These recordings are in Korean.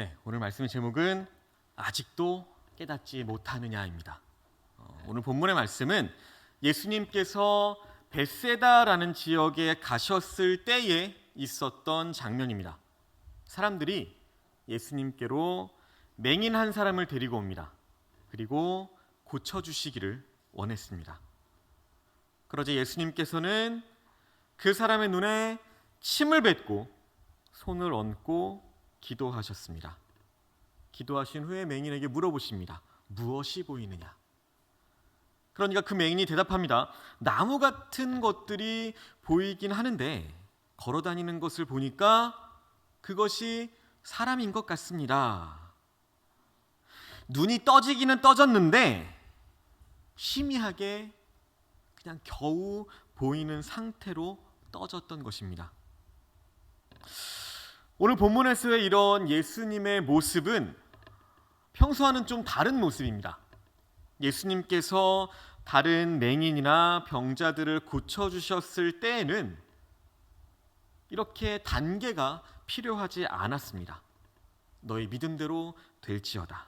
네, 오늘 말씀의 제목은 아직도 깨닫지 못하느냐입니다. 오늘 본문의 말씀은 예수님께서 벳세다라는 지역에 가셨을 때에 있었던 장면입니다. 사람들이 예수님께로 맹인 한 사람을 데리고 옵니다. 그리고 고쳐주시기를 원했습니다. 그러자 예수님께서는 그 사람의 눈에 침을 뱉고 손을 얹고 기도하셨습니다. 기도하신 후에 맹인에게 물어보십니다. 무엇이 보이느냐? 그러니까 그 맹인이 대답합니다. 나무 같은 것들이 보이긴 하는데 걸어다니는 것을 보니까 그것이 사람인 것 같습니다. 눈이 떠지기는 떠졌는데 희미하게 그냥 겨우 보이는 상태로 떠졌던 것입니다. 오늘 본문에서의 이런 예수님의 모습은 평소와는 좀 다른 모습입니다. 예수님께서 다른 맹인이나 병자들을 고쳐주셨을 때에는 이렇게 단계가 필요하지 않았습니다. 너의 믿음대로 될지어다.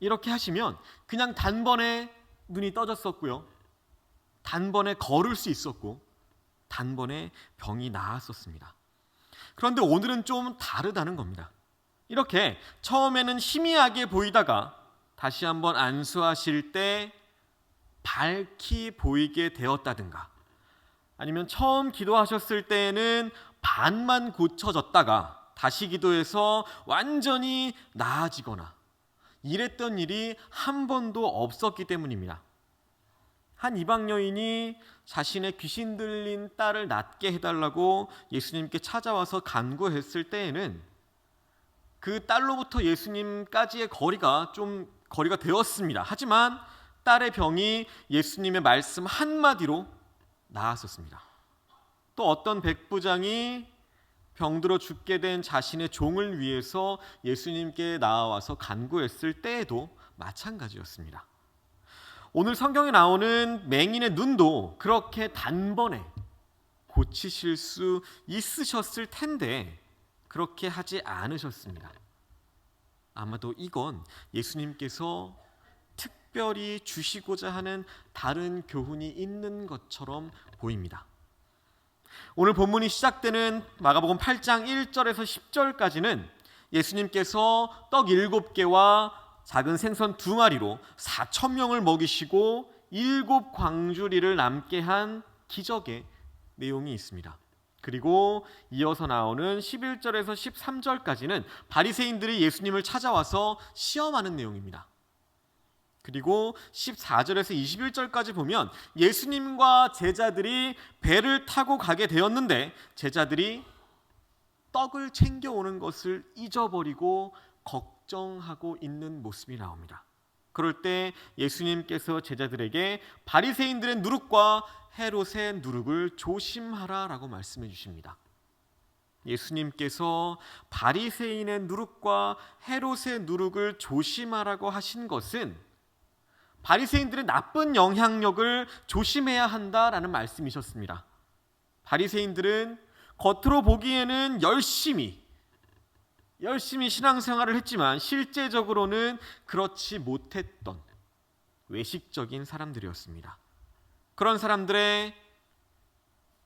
이렇게 하시면 그냥 단번에 눈이 떠졌었고요. 단번에 걸을 수 있었고 단번에 병이 나았었습니다. 그런데 오늘은 좀 다르다는 겁니다. 이렇게 처음에는 희미하게 보이다가 다시 한번 안수하실 때 밝게 보이게 되었다든가, 아니면 처음 기도하셨을 때에는 반만 고쳐졌다가 다시 기도해서 완전히 나아지거나 이랬던 일이 한 번도 없었기 때문입니다. 한 이방 여인이 자신의 귀신 들린 딸을 낫게 해달라고 예수님께 찾아와서 간구했을 때에는 그 딸로부터 예수님까지의 거리가 되었습니다. 하지만 딸의 병이 예수님의 말씀 한마디로 나았었습니다. 또 어떤 백부장이 병들어 죽게 된 자신의 종을 위해서 예수님께 나와서 간구했을 때에도 마찬가지였습니다. 오늘 성경에 나오는 맹인의 눈도 그렇게 단번에 고치실 수 있으셨을 텐데 그렇게 하지 않으셨습니다. 아마도 이건 예수님께서 특별히 주시고자 하는 다른 교훈이 있는 것처럼 보입니다. 오늘 본문이 시작되는 마가복음 8장 1절에서 10절까지는 예수님께서 떡 7개와 작은 생선 2마리로 4,000명을 먹이시고 7 광주리를 남게 한 기적의 내용이 있습니다. 그리고 이어서 나오는 11절에서 13절까지는 바리새인들이 예수님을 찾아와서 시험하는 내용입니다. 그리고 14절에서 21절까지 보면 예수님과 제자들이 배를 타고 가게 되었는데 제자들이 떡을 챙겨오는 것을 잊어버리고 걱정하고 있는 모습이 나옵니다. 그럴 때 예수님께서 제자들에게 바리새인들의 누룩과 헤롯의 누룩을 조심하라라고 말씀해 주십니다. 예수님께서 바리새인의 누룩과 헤롯의 누룩을 조심하라고 하신 것은 바리새인들의 나쁜 영향력을 조심해야 한다라는 말씀이셨습니다. 바리새인들은 겉으로 보기에는 열심히 신앙생활을 했지만 실제적으로는 그렇지 못했던 외식적인 사람들이었습니다. 그런 사람들의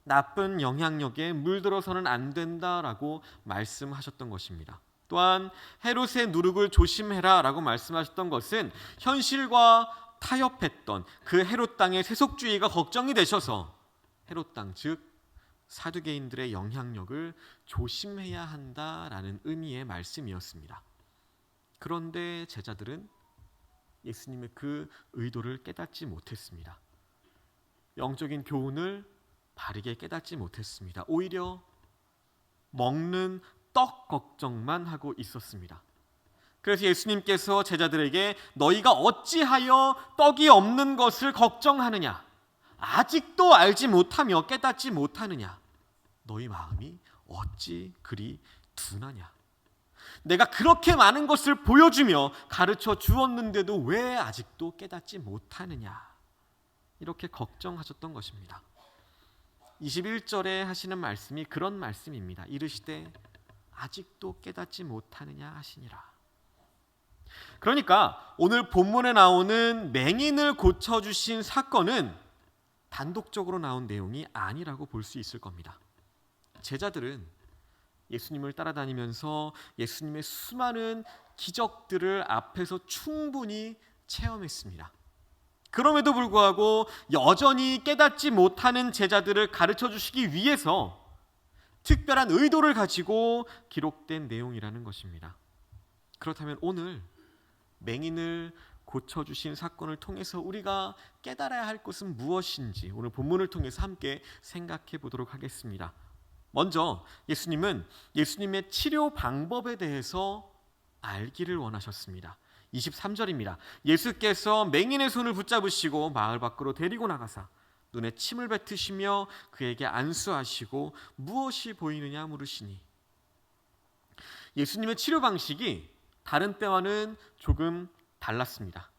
나쁜 영향력에 물들어서는 안 된다라고 말씀하셨던 것입니다. 또한 헤롯의 누룩을 조심해라 라고 말씀하셨던 것은 현실과 타협했던 그 헤롯 땅의 세속주의가 걱정이 되셔서 헤롯 땅, 즉 사두개인들의 영향력을 조심해야 한다라는 의미의 말씀이었습니다. 그런데 제자들은 예수님의 그 의도를 깨닫지 못했습니다. 영적인 교훈을 바르게 깨닫지 못했습니다. 오히려 먹는 떡 걱정만 하고 있었습니다. 그래서 예수님께서 제자들에게 너희가 어찌하여 떡이 없는 것을 걱정하느냐? 아직도 알지 못하며 깨닫지 못하느냐? 너희 마음이 어찌 그리 둔하냐? 내가 그렇게 많은 것을 보여주며 가르쳐 주었는데도 왜 아직도 깨닫지 못하느냐? 이렇게 걱정하셨던 것입니다. 21절에 하시는 말씀이 그런 말씀입니다. 이르시되 아직도 깨닫지 못하느냐 하시니라. 그러니까 오늘 본문에 나오는 맹인을 고쳐주신 사건은 단독적으로 나온 내용이 아니라고 볼 수 있을 겁니다. 제자들은 예수님을 따라다니면서 예수님의 수많은 기적들을 앞에서 충분히 체험했습니다. 그럼에도 불구하고 여전히 깨닫지 못하는 제자들을 가르쳐 주시기 위해서 특별한 의도를 가지고 기록된 내용이라는 것입니다. 그렇다면 오늘 맹인을 고쳐주신 사건을 통해서 우리가 깨달아야 할 것은 무엇인지 오늘 본문을 통해서 함께 생각해 보도록 하겠습니다. 먼저 예수님은 예수님의 치료 방법에 대해서 알기를 원하셨습니다. 23절입니다. 예수께서 맹인의 손을 붙잡으시고 마을 밖으로 데리고 나가사 눈에 침을 뱉으시며 그에게 안수하시고 무엇이 보이느냐 물으시니. 예수님의 치료 방식이 다른 때와는 조금 달랐습니다.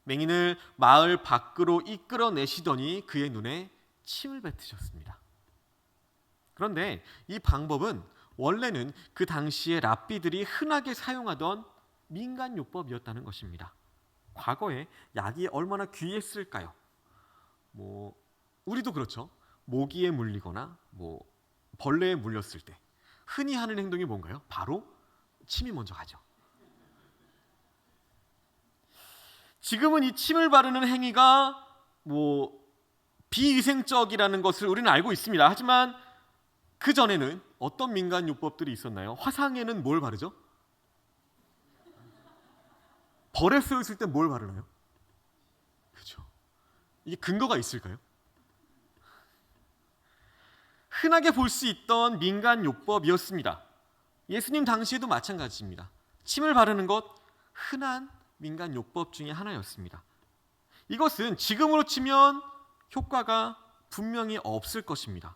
맹인을 마을 밖으로 이끌어내시더니 그의 눈에 침을 뱉으셨습니다. 그런데 이 방법은 원래는 그 당시에 랍비들이 흔하게 사용하던 민간요법이었다는 것입니다. 과거에 약이 얼마나 귀했을까요? 우리도 그렇죠. 모기에 물리거나 벌레에 물렸을 때 흔히 하는 행동이 뭔가요? 바로 침이 먼저 가죠. 지금은 이 침을 바르는 행위가 비위생적이라는 것을 우리는 알고 있습니다. 하지만 그 전에는 어떤 민간요법들이 있었나요? 화상에는 뭘 바르죠? 벌에 쓰였을 때 뭘 바르나요? 그렇죠. 이게 근거가 있을까요? 흔하게 볼 수 있던 민간요법이었습니다. 예수님 당시에도 마찬가지입니다. 침을 바르는 것 흔한 민간요법 중에 하나였습니다. 이것은 지금으로 치면 효과가 분명히 없을 것입니다.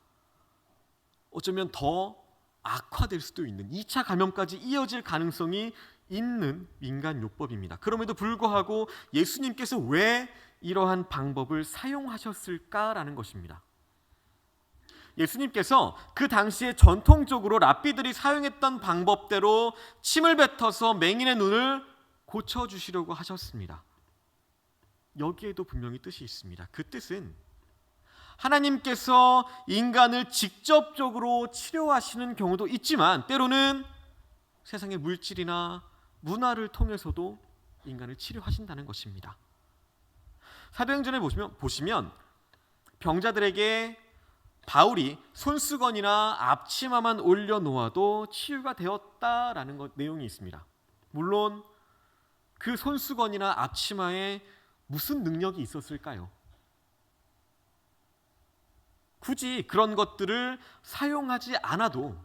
어쩌면 더 악화될 수도 있는 2차 감염까지 이어질 가능성이 있는 민간요법입니다. 그럼에도 불구하고 예수님께서 왜 이러한 방법을 사용하셨을까라는 것입니다. 예수님께서 그 당시에 전통적으로 랍비들이 사용했던 방법대로 침을 뱉어서 맹인의 눈을 고쳐주시려고 하셨습니다. 여기에도 분명히 뜻이 있습니다. 그 뜻은 하나님께서 인간을 직접적으로 치료하시는 경우도 있지만 때로는 세상의 물질이나 문화를 통해서도 인간을 치료하신다는 것입니다. 사도행전에 보시면 병자들에게 바울이 손수건이나 앞치마만 올려놓아도 치유가 되었다라는 내용이 있습니다. 물론 그 손수건이나 앞치마에 무슨 능력이 있었을까요? 굳이 그런 것들을 사용하지 않아도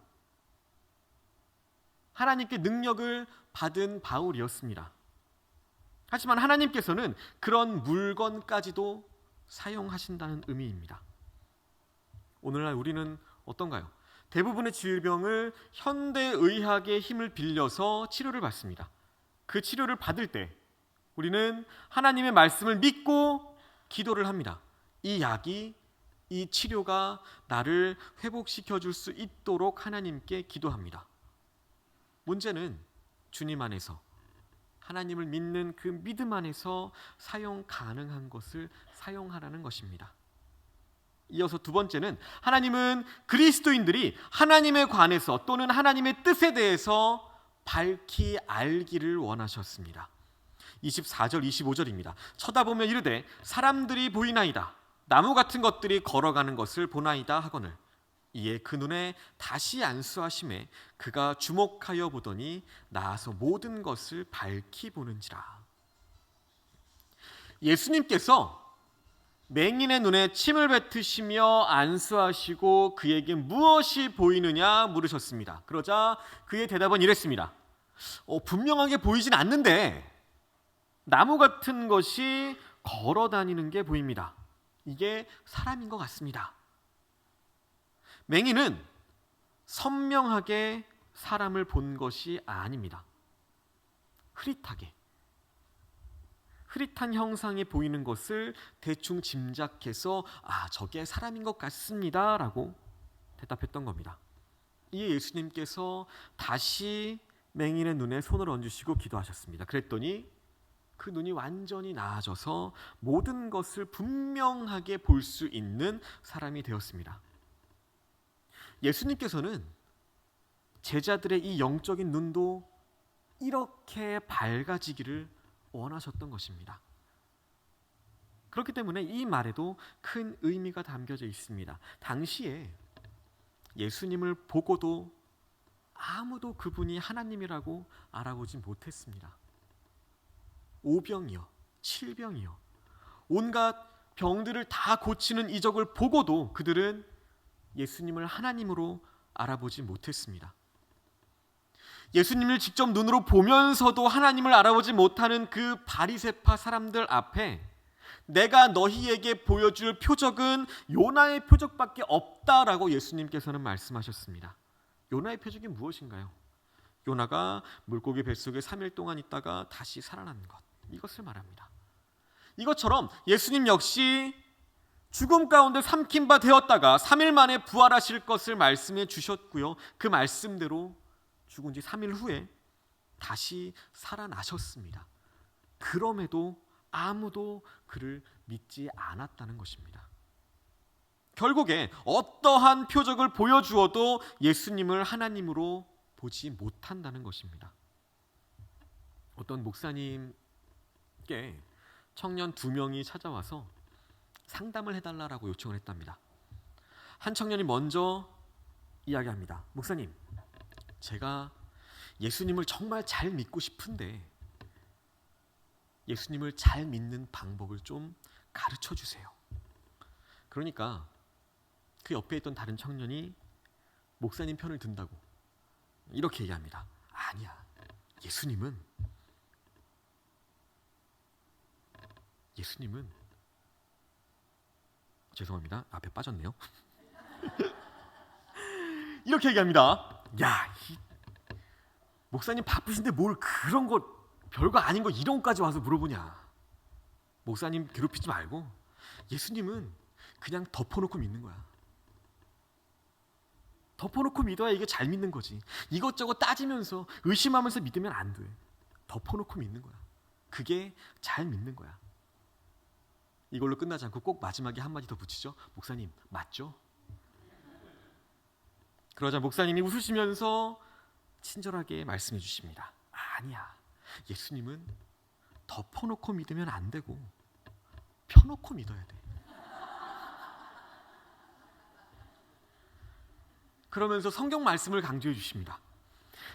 하나님께 능력을 받은 바울이었습니다. 하지만 하나님께서는 그런 물건까지도 사용하신다는 의미입니다. 오늘날 우리는 어떤가요? 대부분의 질병을 현대의학의 힘을 빌려서 치료를 받습니다. 그 치료를 받을 때 우리는 하나님의 말씀을 믿고 기도를 합니다. 이 약이, 이 치료가 나를 회복시켜 줄 수 있도록 하나님께 기도합니다. 문제는 주님 안에서, 하나님을 믿는 그 믿음 안에서 사용 가능한 것을 사용하라는 것입니다. 이어서 두 번째는 하나님은 그리스도인들이 하나님에 관해서 또는 하나님의 뜻에 대해서 밝히 알기를 원하셨습니다. 24절 25절입니다. 쳐다보며 이르되 사람들이 보이나이다. 나무 같은 것들이 걸어가는 것을 보나이다 하거늘 이에 그 눈에 다시 안수하심에 그가 주목하여 보더니 나아서 모든 것을 밝히 보는지라. 예수님께서 맹인의 눈에 침을 뱉으시며 안수하시고 그에게 무엇이 보이느냐 물으셨습니다. 그러자 그의 대답은 이랬습니다. 분명하게 보이진 않는데 나무 같은 것이 걸어 다니는 게 보입니다. 이게 사람인 것 같습니다. 맹인은 선명하게 사람을 본 것이 아닙니다. 흐릿한 형상이 보이는 것을 대충 짐작해서 저게 사람인 것 같습니다 라고 대답했던 겁니다. 이 예수님께서 다시 맹인의 눈에 손을 얹으시고 기도하셨습니다. 그랬더니 그 눈이 완전히 나아져서 모든 것을 분명하게 볼 수 있는 사람이 되었습니다. 예수님께서는 제자들의 이 영적인 눈도 이렇게 밝아지기를 원하셨던 것입니다. 그렇기 때문에 이 말에도 큰 의미가 담겨져 있습니다. 당시에 예수님을 보고도 아무도 그분이 하나님이라고 알아보지 못했습니다. 오병이어, 칠병이어, 온갖 병들을 다 고치는 이적을 보고도 그들은 예수님을 하나님으로 알아보지 못했습니다. 예수님을 직접 눈으로 보면서도 하나님을 알아보지 못하는 그 바리새파 사람들 앞에 내가 너희에게 보여줄 표적은 요나의 표적밖에 없다라고 예수님께서는 말씀하셨습니다. 요나의 표적이 무엇인가요? 요나가 물고기 뱃속에 3일 동안 있다가 다시 살아난 것, 이것을 말합니다. 이것처럼 예수님 역시 죽음 가운데 삼킨 바 되었다가 3일 만에 부활하실 것을 말씀해 주셨고요. 그 말씀대로 죽은 지 3일 후에 다시 살아나셨습니다. 그럼에도 아무도 그를 믿지 않았다는 것입니다. 결국에 어떠한 표적을 보여주어도 예수님을 하나님으로 보지 못한다는 것입니다. 어떤 목사님께 청년 2명이 찾아와서 상담을 해달라고 요청을 했답니다. 한 청년이 먼저 이야기합니다. 목사님, 제가 예수님을 정말 잘 믿고 싶은데 예수님을 잘 믿는 방법을 좀 가르쳐 주세요. 그러니까 그 옆에 있던 다른 청년이 목사님 편을 든다고 이렇게 얘기합니다. 아니야, 예수님은 죄송합니다. 앞에 빠졌네요. 이렇게 얘기합니다. 야, 목사님 바쁘신데 뭘 그런 거 별거 아닌 거 이런 것까지 와서 물어보냐. 목사님 괴롭히지 말고 예수님은 그냥 덮어놓고 믿는 거야. 덮어놓고 믿어야 이게 잘 믿는 거지. 이것저것 따지면서 의심하면서 믿으면 안 돼. 덮어놓고 믿는 거야. 그게 잘 믿는 거야. 이걸로 끝나지 않고 꼭 마지막에 한마디 더 붙이죠. 목사님 맞죠? 그러자 목사님이 웃으시면서 친절하게 말씀해 주십니다. 아니야, 예수님은 덮어놓고 믿으면 안 되고 펴놓고 믿어야 돼. 그러면서 성경 말씀을 강조해 주십니다.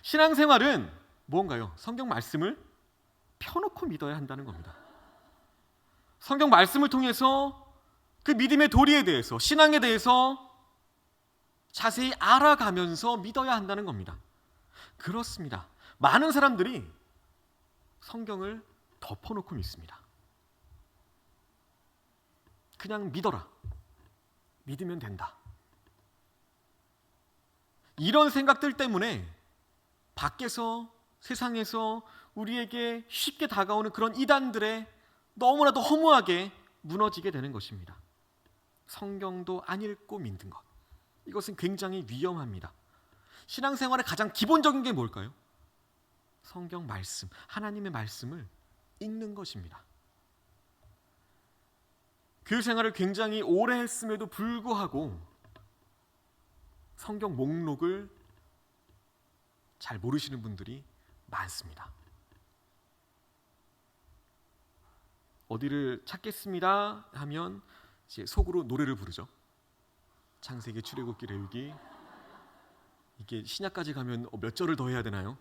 신앙생활은 뭔가요? 성경 말씀을 펴놓고 믿어야 한다는 겁니다. 성경 말씀을 통해서 그 믿음의 도리에 대해서, 신앙에 대해서 자세히 알아가면서 믿어야 한다는 겁니다. 그렇습니다. 많은 사람들이 성경을 덮어놓고 믿습니다. 그냥 믿어라. 믿으면 된다. 이런 생각들 때문에 밖에서, 세상에서 우리에게 쉽게 다가오는 그런 이단들에 너무나도 허무하게 무너지게 되는 것입니다. 성경도 안 읽고 믿는 것, 이것은 굉장히 위험합니다. 신앙생활의 가장 기본적인 게 뭘까요? 성경 말씀, 하나님의 말씀을 읽는 것입니다. 교회생활을 굉장히 오래 했음에도 불구하고 성경 목록을 잘 모르시는 분들이 많습니다. 어디를 찾겠습니다 하면 이제 속으로 노래를 부르죠. 창세기, 출애굽기, 레위기. 이게 신약까지 가면 몇 절을 더 해야 되나요?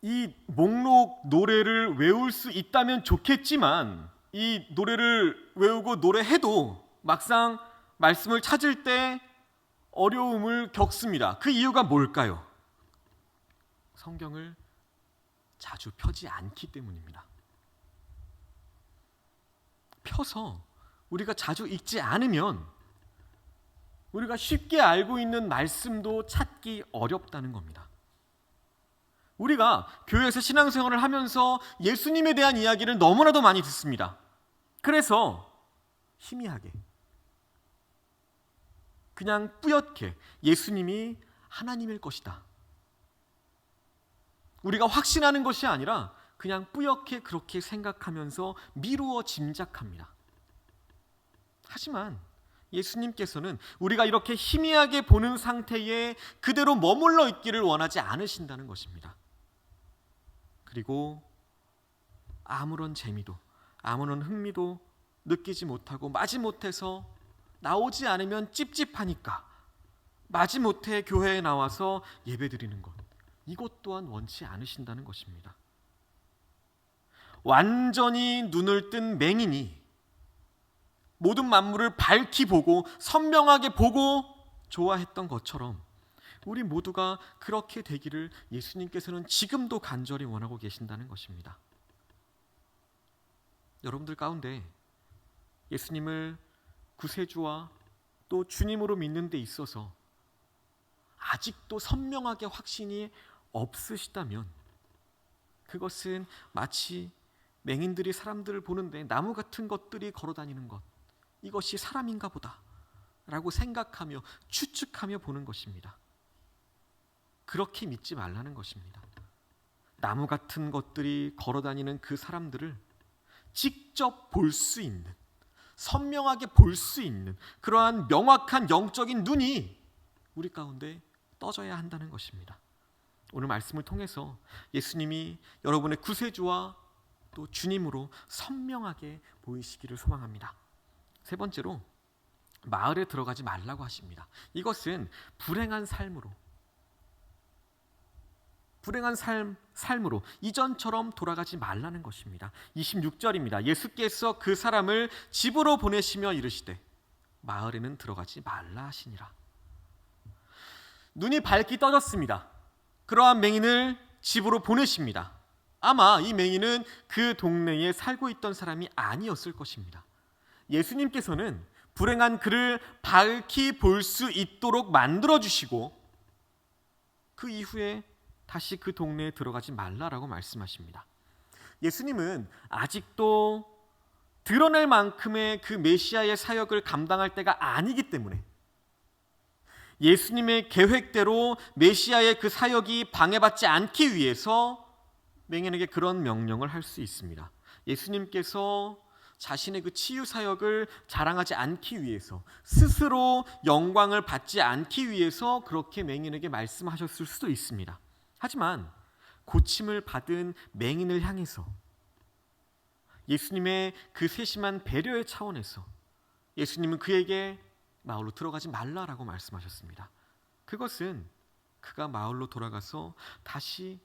이 목록 노래를 외울 수 있다면 좋겠지만 이 노래를 외우고 노래해도 막상 말씀을 찾을 때 어려움을 겪습니다. 그 이유가 뭘까요? 성경을 자주 펴지 않기 때문입니다. 펴서 우리가 자주 읽지 않으면 우리가 쉽게 알고 있는 말씀도 찾기 어렵다는 겁니다. 우리가 교회에서 신앙생활을 하면서 예수님에 대한 이야기를 너무나도 많이 듣습니다. 그래서 희미하게 그냥 뿌옇게 예수님이 하나님일 것이다. 우리가 확신하는 것이 아니라 그냥 뿌옇게 그렇게 생각하면서 미루어 짐작합니다. 하지만 예수님께서는 우리가 이렇게 희미하게 보는 상태에 그대로 머물러 있기를 원하지 않으신다는 것입니다. 그리고 아무런 재미도 아무런 흥미도 느끼지 못하고 마지못해서 나오지 않으면 찝찝하니까 마지못해 교회에 나와서 예배드리는 것, 이것 또한 원치 않으신다는 것입니다. 완전히 눈을 뜬 맹인이 모든 만물을 밝히 보고 선명하게 보고 좋아했던 것처럼 우리 모두가 그렇게 되기를 예수님께서는 지금도 간절히 원하고 계신다는 것입니다. 여러분들 가운데 예수님을 구세주와 또 주님으로 믿는 데 있어서 아직도 선명하게 확신이 없으시다면 그것은 마치 맹인들이 사람들을 보는데 나무 같은 것들이 걸어다니는 것, 이것이 사람인가 보다 라고 생각하며 추측하며 보는 것입니다. 그렇게 믿지 말라는 것입니다. 나무 같은 것들이 걸어다니는 그 사람들을 직접 볼 수 있는, 선명하게 볼 수 있는 그러한 명확한 영적인 눈이 우리 가운데 떠져야 한다는 것입니다. 오늘 말씀을 통해서 예수님이 여러분의 구세주와 또 주님으로 선명하게 보이시기를 소망합니다. 세 번째로 마을에 들어가지 말라고 하십니다. 이것은 불행한 삶으로 이전처럼 돌아가지 말라는 것입니다. 26절입니다. 예수께서 그 사람을 집으로 보내시며 이르시되 마을에는 들어가지 말라 하시니라. 눈이 밝게 떠졌습니다. 그러한 맹인을 집으로 보내십니다. 아마 이 맹인은 그 동네에 살고 있던 사람이 아니었을 것입니다. 예수님께서는 불행한 그를 밝히 볼 수 있도록 만들어주시고 그 이후에 다시 그 동네에 들어가지 말라라고 말씀하십니다. 예수님은 아직도 드러낼 만큼의 그 메시아의 사역을 감당할 때가 아니기 때문에 예수님의 계획대로 메시아의 그 사역이 방해받지 않기 위해서 맹인에게 그런 명령을 할 수 있습니다. 예수님께서 자신의 그 치유 사역을 자랑하지 않기 위해서, 스스로 영광을 받지 않기 위해서 그렇게 맹인에게 말씀하셨을 수도 있습니다. 하지만 고침을 받은 맹인을 향해서 예수님의 그 세심한 배려의 차원에서 예수님은 그에게 마을로 들어가지 말라라고 말씀하셨습니다. 그것은 그가 마을로 돌아가서 다시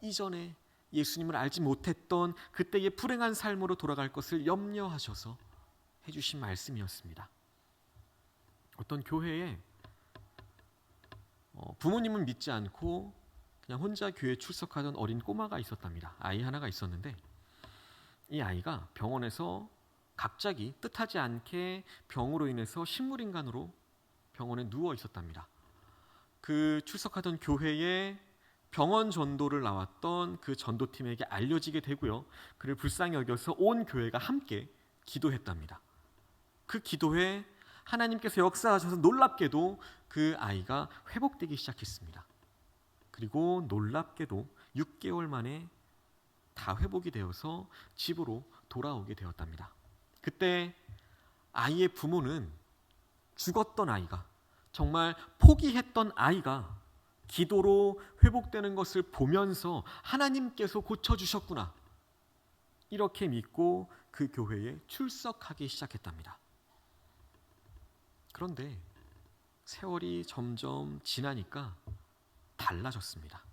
이전에 예수님을 알지 못했던 그때의 불행한 삶으로 돌아갈 것을 염려하셔서 해주신 말씀이었습니다. 어떤 교회에 부모님은 믿지 않고 그냥 혼자 교회에 출석하던 어린 꼬마가 있었답니다. 아이 하나가 있었는데 이 아이가 병원에서 갑자기 뜻하지 않게 병으로 인해서 식물인간으로 병원에 누워 있었답니다. 그 출석하던 교회에 병원 전도를 나왔던 그 전도팀에게 알려지게 되고요. 그를 불쌍히 여겨서 온 교회가 함께 기도했답니다. 그 기도에 하나님께서 역사하셔서 놀랍게도 그 아이가 회복되기 시작했습니다. 그리고 놀랍게도 6개월 만에 다 회복이 되어서 집으로 돌아오게 되었답니다. 그때 아이의 부모는 죽었던 아이가, 정말 포기했던 아이가 기도로 회복되는 것을 보면서 하나님께서 고쳐주셨구나, 이렇게 믿고 그 교회에 출석하기 시작했답니다. 그런데 세월이 점점 지나니까 달라졌습니다.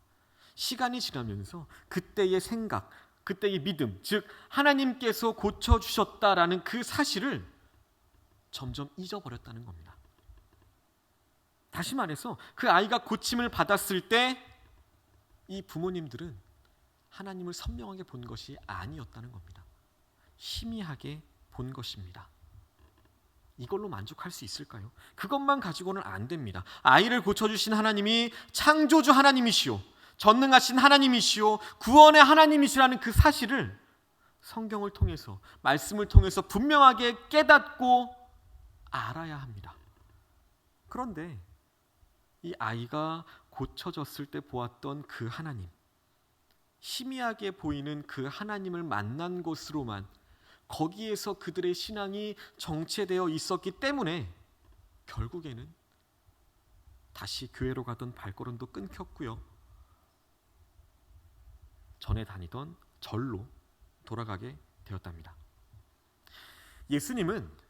시간이 지나면서 그때의 생각, 그때의 믿음, 즉 하나님께서 고쳐주셨다라는 그 사실을 점점 잊어버렸다는 겁니다. 다시 말해서 그 아이가 고침을 받았을 때 이 부모님들은 하나님을 선명하게 본 것이 아니었다는 겁니다. 희미하게 본 것입니다. 이걸로 만족할 수 있을까요? 그것만 가지고는 안 됩니다. 아이를 고쳐주신 하나님이 창조주 하나님이시오, 전능하신 하나님이시오, 구원의 하나님이시라는 그 사실을 성경을 통해서, 말씀을 통해서 분명하게 깨닫고 알아야 합니다. 그런데 이 아이가 고쳐졌을 때 보았던 그 하나님, 희미하게 보이는 그 하나님을 만난 것으로만 거기에서 그들의 신앙이 정체되어 있었기 때문에 결국에는 다시 교회로 가던 발걸음도 끊겼고요. 전에 다니던 절로 돌아가게 되었답니다. 예수님은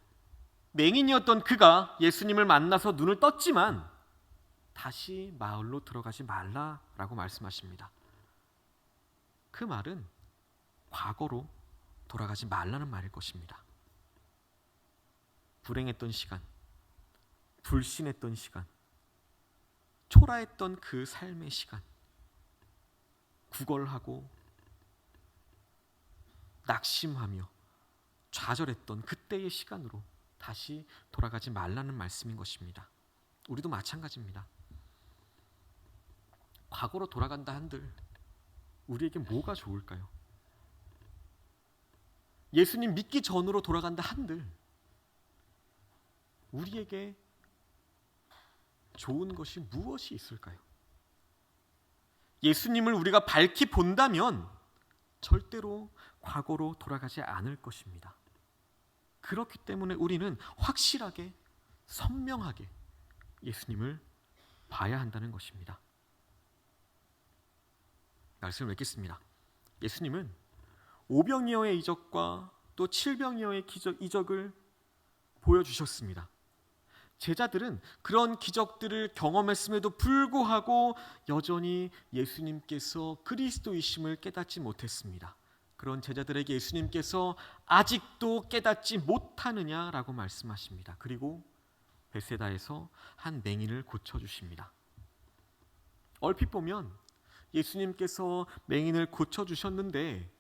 맹인이었던 그가 예수님을 만나서 눈을 떴지만 다시 마을로 들어가지 말라라고 말씀하십니다. 그 말은 과거로 돌아가지 말라는 말일 것입니다. 불행했던 시간, 불신했던 시간, 초라했던 그 삶의 시간, 구걸하고 낙심하며 좌절했던 그때의 시간으로 다시 돌아가지 말라는 말씀인 것입니다. 우리도 마찬가지입니다. 과거로 돌아간다 한들 우리에게 뭐가 좋을까요? 예수님 믿기 전으로 돌아간다 한들 우리에게 좋은 것이 무엇이 있을까요? 예수님을 우리가 밝히 본다면 절대로 과거로 돌아가지 않을 것입니다. 그렇기 때문에 우리는 확실하게 선명하게 예수님을 봐야 한다는 것입니다. 말씀을 맺겠습니다. 예수님은 오병이어의 이적과 또 칠병이어의 이적을 보여주셨습니다. 제자들은 그런 기적들을 경험했음에도 불구하고 여전히 예수님께서 그리스도이심을 깨닫지 못했습니다. 그런 제자들에게 예수님께서 아직도 깨닫지 못하느냐라고 말씀하십니다. 그리고 베세다에서 한 맹인을 고쳐주십니다. 얼핏 보면 예수님께서 맹인을 고쳐주셨는데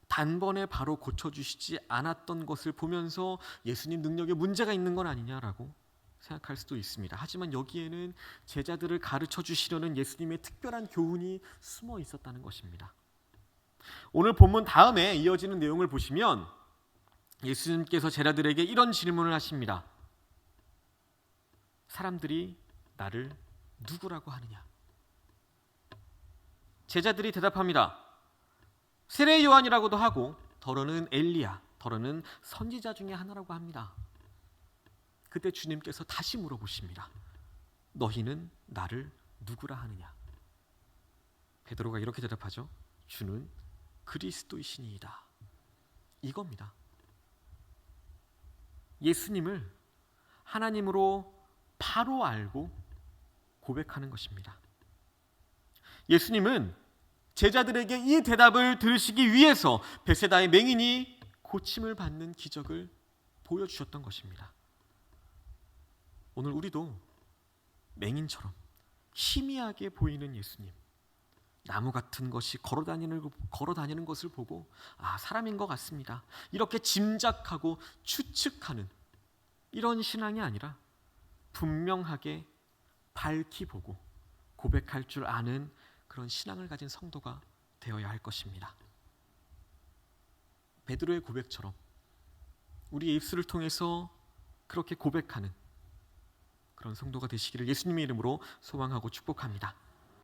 단번에 바로 고쳐주시지 않았던 것을 보면서 예수님 능력에 문제가 있는 건 아니냐라고 생각할 수도 있습니다. 하지만 여기에는 제자들을 가르쳐 주시려는 예수님의 특별한 교훈이 숨어 있었다는 것입니다. 오늘 본문 다음에 이어지는 내용을 보시면 예수님께서 제자들에게 이런 질문을 하십니다. 사람들이 나를 누구라고 하느냐? 제자들이 대답합니다. 세례 요한이라고도 하고 더러는 엘리야, 더러는 선지자 중에 하나라고 합니다. 그때 주님께서 다시 물어보십니다. 너희는 나를 누구라 하느냐? 베드로가 이렇게 대답하죠. 주는 그리스도이시니이다. 이겁니다. 예수님을 하나님으로 바로 알고 고백하는 것입니다. 예수님은 제자들에게 이 대답을 들으시기 위해서 베세다의 맹인이 고침을 받는 기적을 보여주셨던 것입니다. 오늘 우리도 맹인처럼 희미하게 보이는 예수님, 나무 같은 것이 걸어다니는 것을 보고 사람인 것 같습니다. 이렇게 짐작하고 추측하는 이런 신앙이 아니라 분명하게 밝히 보고 고백할 줄 아는 그런 신앙을 가진 성도가 되어야 할 것입니다. 베드로의 고백처럼 우리의 입술을 통해서 그렇게 고백하는 그런 성도가 되시기를 예수님의 이름으로 소망하고 축복합니다.